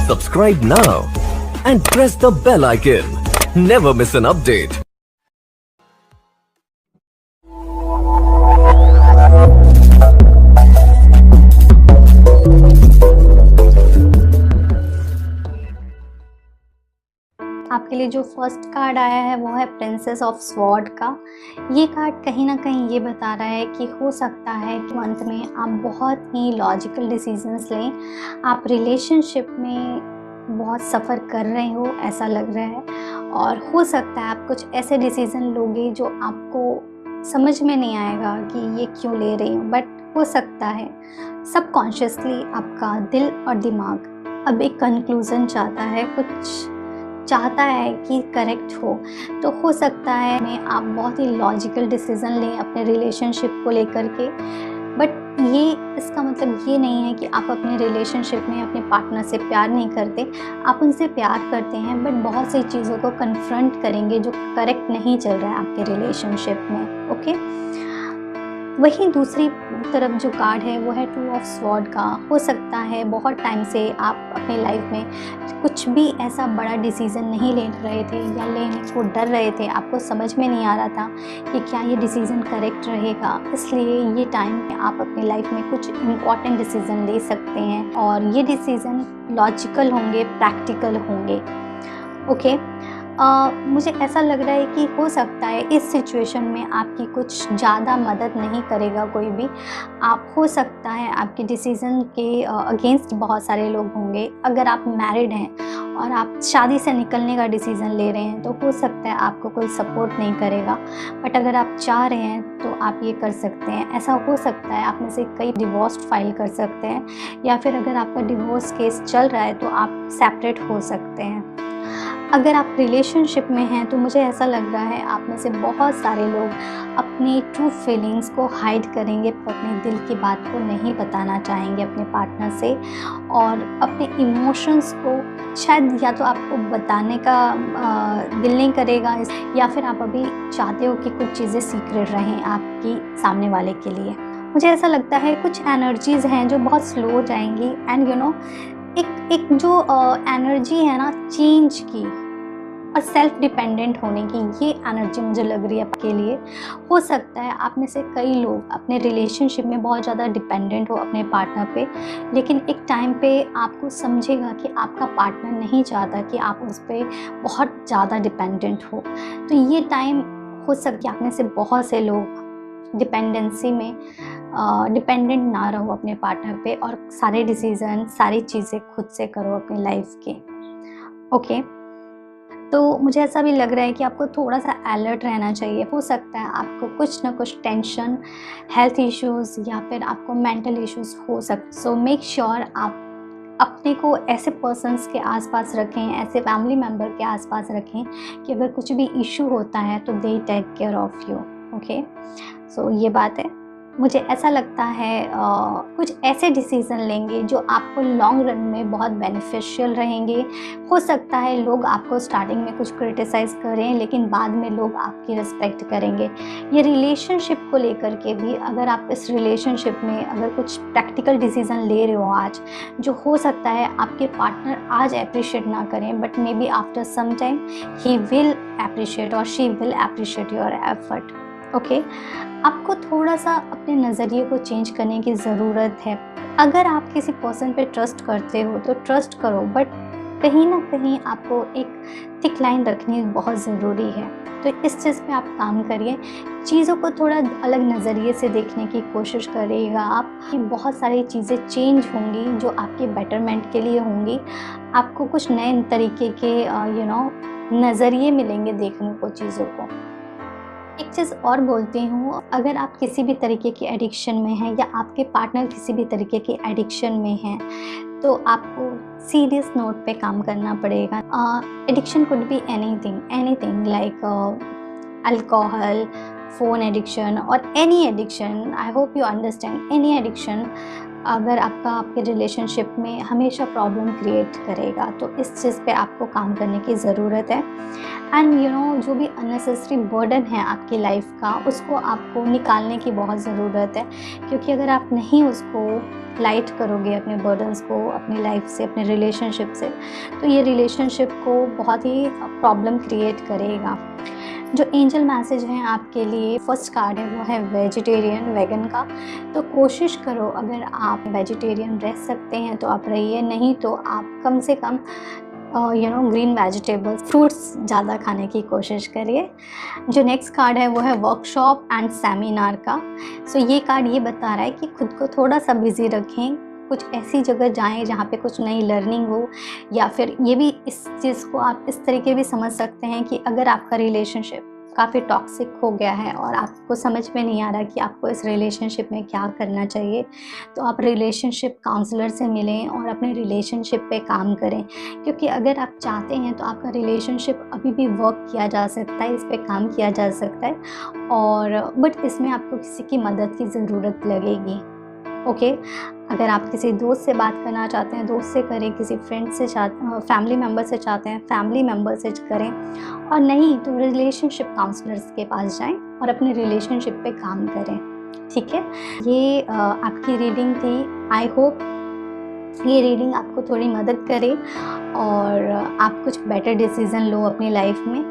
Subscribe now and press the bell icon. Never miss an update. आपके लिए जो first card आया है वो है प्रिंसेस ऑफ स्वॉर्ड का। ये कार्ड कहीं ना कहीं ये बता रहा है कि हो सकता है कि अंत में आप बहुत ही लॉजिकल डिसीजंस लें। आप रिलेशनशिप में बहुत सफ़र कर रहे हो ऐसा लग रहा है, और हो सकता है आप कुछ ऐसे डिसीज़न लोगे जो आपको समझ में नहीं आएगा कि ये क्यों ले रही हूँ, बट हो सकता है सबकॉन्शियसली आपका दिल और दिमाग अब एक कंक्लूज़न चाहता है, कुछ चाहता है कि करेक्ट हो सकता है में आप बहुत ही लॉजिकल डिसीज़न लें अपने रिलेशनशिप को लेकर के। बट ये इसका मतलब ये नहीं है कि आप अपने रिलेशनशिप में अपने पार्टनर से प्यार नहीं करते, आप उनसे प्यार करते हैं, बट बहुत सी चीज़ों को कन्फ्रंट करेंगे जो करेक्ट नहीं चल रहा है आपके रिलेशनशिप में। ओके, वहीं दूसरी तरफ जो कार्ड है वो है टू ऑफ स्वॉर्ड का। हो सकता है बहुत टाइम से आप अपनी लाइफ में कुछ भी ऐसा बड़ा डिसीज़न नहीं ले रहे थे या लेने को डर रहे थे, आपको समझ में नहीं आ रहा था कि क्या ये डिसीज़न करेक्ट रहेगा। इसलिए ये टाइम में आप अपनी लाइफ में कुछ इम्पॉर्टेंट डिसीज़न ले सकते हैं और ये डिसीज़न लॉजिकल होंगे, प्रैक्टिकल होंगे। ओके, मुझे ऐसा लग रहा है कि हो सकता है इस सिचुएशन में आपकी कुछ ज़्यादा मदद नहीं करेगा कोई भी। आप हो सकता है आपके डिसीज़न के अगेंस्ट बहुत सारे लोग होंगे। अगर आप मैरिड हैं और आप शादी से निकलने का डिसीज़न ले रहे हैं तो हो सकता है आपको कोई सपोर्ट नहीं करेगा, बट अगर आप चाह रहे हैं तो आप ये कर सकते हैं। ऐसा हो सकता है आप में से कई डिवोर्स फाइल कर सकते हैं, या फिर अगर आपका डिवोर्स केस चल रहा है तो आप सेपरेट हो सकते हैं। अगर आप रिलेशनशिप में हैं तो मुझे ऐसा लग रहा है आप में से बहुत सारे लोग अपनी ट्रू फीलिंग्स को हाइड करेंगे, अपने दिल की बात को नहीं बताना चाहेंगे अपने पार्टनर से, और अपने इमोशंस को शायद या तो आपको बताने का दिल नहीं करेगा, या फिर आप अभी चाहते हो कि कुछ चीज़ें सीक्रेट रहें आपकी सामने वाले के लिए। मुझे ऐसा लगता है कुछ एनर्जीज़ हैं जो बहुत स्लो हो जाएंगी, एंड यू नो एक जो एनर्जी है ना चेंज की और सेल्फ डिपेंडेंट होने की, ये एनर्जी मुझे लग रही है आपके लिए। हो सकता है आप में से कई लोग अपने रिलेशनशिप में बहुत ज़्यादा डिपेंडेंट हो अपने पार्टनर पे, लेकिन एक टाइम पे आपको समझेगा कि आपका पार्टनर नहीं चाहता कि आप उस पर बहुत ज़्यादा डिपेंडेंट हो। तो ये टाइम हो सकता है आप में से बहुत से लोग डिपेंडेंसी में डिपेंडेंट ना रहो अपने पार्टनर पे, और सारे डिसीज़न सारी चीज़ें खुद से करो अपनी लाइफ के। ओके, तो मुझे ऐसा भी लग रहा है कि आपको थोड़ा सा अलर्ट रहना चाहिए। हो सकता है आपको कुछ ना कुछ टेंशन, हेल्थ इश्यूज़ या फिर आपको मेंटल इश्यूज़ हो सकते। सो मेक श्योर आप अपने को ऐसे पर्सन्स के आसपास रखें, ऐसे फैमिली मेम्बर के आसपास रखें कि अगर कुछ भी इशू होता है तो they take care of you. Okay, so ये बात है। मुझे ऐसा लगता है कुछ ऐसे डिसीज़न लेंगे जो आपको लॉन्ग रन में बहुत बेनिफिशियल रहेंगे। हो सकता है लोग आपको स्टार्टिंग में कुछ क्रिटिसाइज़ करें, लेकिन बाद में लोग आपकी रिस्पेक्ट करेंगे। ये रिलेशनशिप को लेकर के भी, अगर आप इस रिलेशनशिप में अगर कुछ प्रैक्टिकल डिसीज़न ले रहे हो आज, जो हो सकता है आपके पार्टनर आज अप्रिशिएट ना करें, but maybe after some time he will appreciate और she will appreciate your effort. Okay, आपको थोड़ा सा अपने नज़रिए को चेंज करने की ज़रूरत है। अगर आप किसी पर्सन पे ट्रस्ट करते हो तो ट्रस्ट करो, बट कहीं ना कहीं आपको एक थिक लाइन रखनी बहुत ज़रूरी है। तो इस चीज़ पे आप काम करिए, चीज़ों को थोड़ा अलग नज़रिए से देखने की कोशिश करिएगा आप। बहुत सारी चीज़ें चेंज होंगी जो आपके बेटरमेंट के लिए होंगी। आपको कुछ नए तरीके के नज़रिए मिलेंगे देखने को चीज़ों को। एक चीज़ और बोलती हूँ, अगर आप किसी भी तरीके की एडिक्शन में हैं या आपके पार्टनर किसी भी तरीके की एडिक्शन में हैं, तो आपको सीरियस नोट पे काम करना पड़ेगा। Addiction could be anything like alcohol, phone addiction or any addiction. I hope you understand any addiction अगर आपके रिलेशनशिप में हमेशा प्रॉब्लम क्रिएट करेगा, तो इस चीज़ पे आपको काम करने की ज़रूरत है। एंड जो भी अननेसेसरी बर्डन है आपकी लाइफ का, उसको आपको निकालने की बहुत ज़रूरत है, क्योंकि अगर आप नहीं उसको लाइट करोगे अपने बर्डन्स को अपनी लाइफ से, अपने रिलेशनशिप से, तो ये रिलेशनशिप को बहुत ही प्रॉब्लम क्रिएट करेगा। जो एंजल मैसेज है आपके लिए, फर्स्ट कार्ड है वो है वेजिटेरियन, वेगन का। तो कोशिश करो, अगर आप वेजिटेरियन रह सकते हैं तो आप रहिए, नहीं तो आप कम से कम ग्रीन वेजिटेबल्स, फ्रूट्स ज़्यादा खाने की कोशिश करिए। जो नेक्स्ट कार्ड है वो है वर्कशॉप एंड सेमिनार का। सो ये कार्ड ये बता रहा है कि खुद को थोड़ा सा बिजी रखें, कुछ ऐसी जगह जाएं जहाँ पे कुछ नई लर्निंग हो, या फिर ये भी इस चीज़ को आप इस तरीके भी समझ सकते हैं कि अगर आपका रिलेशनशिप काफ़ी टॉक्सिक हो गया है और आपको समझ में नहीं आ रहा कि आपको इस रिलेशनशिप में क्या करना चाहिए, तो आप रिलेशनशिप काउंसलर से मिलें और अपने रिलेशनशिप पे काम करें। क्योंकि अगर आप चाहते हैं तो आपका रिलेशनशिप अभी भी वर्क किया जा सकता है, इस पे काम किया जा सकता है, और बट इसमें आपको किसी की मदद की ज़रूरत लगेगी। ओके, अगर आप किसी दोस्त से बात करना चाहते हैं, दोस्त से करें, किसी फ्रेंड से फैमिली मेम्बर से चाहते हैं, फैमिली मेम्बर से करें, और नहीं तो रिलेशनशिप काउंसलर्स के पास जाएं और अपने रिलेशनशिप पे काम करें। ठीक है, ये आपकी रीडिंग थी। आई होप ये रीडिंग आपको थोड़ी मदद करे और आप कुछ बेटर डिसीज़न लो अपनी लाइफ में।